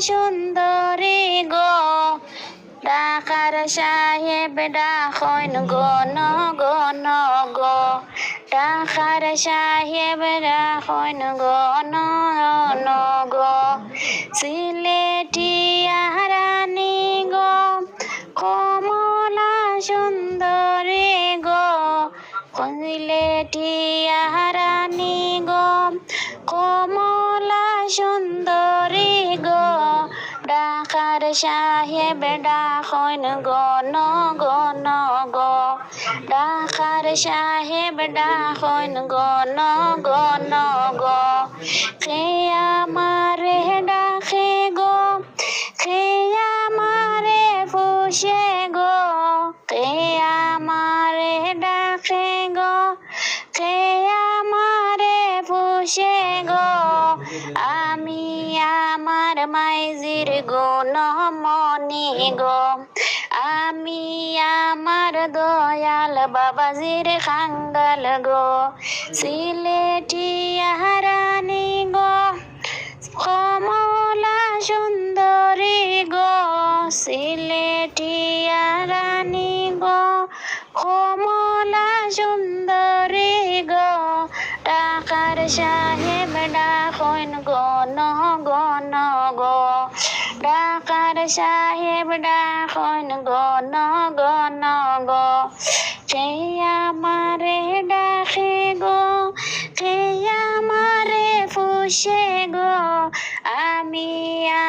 সুন্দরী গো ডাকার সাহেব ডাকইন গণ গণ গো ডাকার সাহেব ডাকইন গণ গণ গো সিলেটিয়া রানী গো কমলা সুন্দরী গো সিলেটিয়া রানী গো কমলা সুন্দরী গো ডাকার সাহেব ডাকইন গণ গণ গো ডাকার সাহেব ডাকইন গণ গণ গো কে আমারে ডাকে গো কে আমারে পুষে গো কে আমারে ডাকে গো কে আমারে পুষে গো আমি আমার মাইজির গুণ মনি গো আমি আমার দয়াল বাবাজির খাঙ্গাল গো সিলেটিয়া রানী গো কমলা সুন্দরী গো সিলেটিয়া রানী গো কমলা সুন্দরী গো ডাকার সাহেব ডাকইন গণ গণ গো ডাকার সাহেব ডাকইন গণ গণ গো কে আমারে ডাকে গো কে আমারে পুষে গো আমি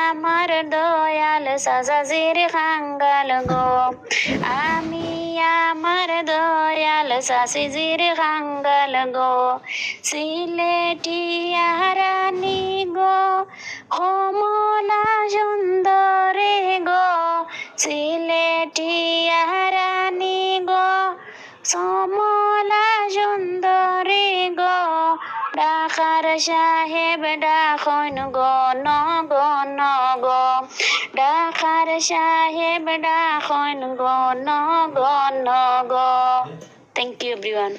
আমার দয়াল সাজাজির খাঙ্গাল গো আমি আমার দয়াল সাসিজির খাঙ্গাল গো সিলেটিয়া রানী গো কমলা সুন্দরী গো সিলেটিয়া রানী গো কমলা সুন্দরী গো ডাকার সাহেব ডাকইন গণ গণ গো ডাকার সাহেব ডাকইন গণ গণ গো থ্যাংক ইউ এভরিওয়ান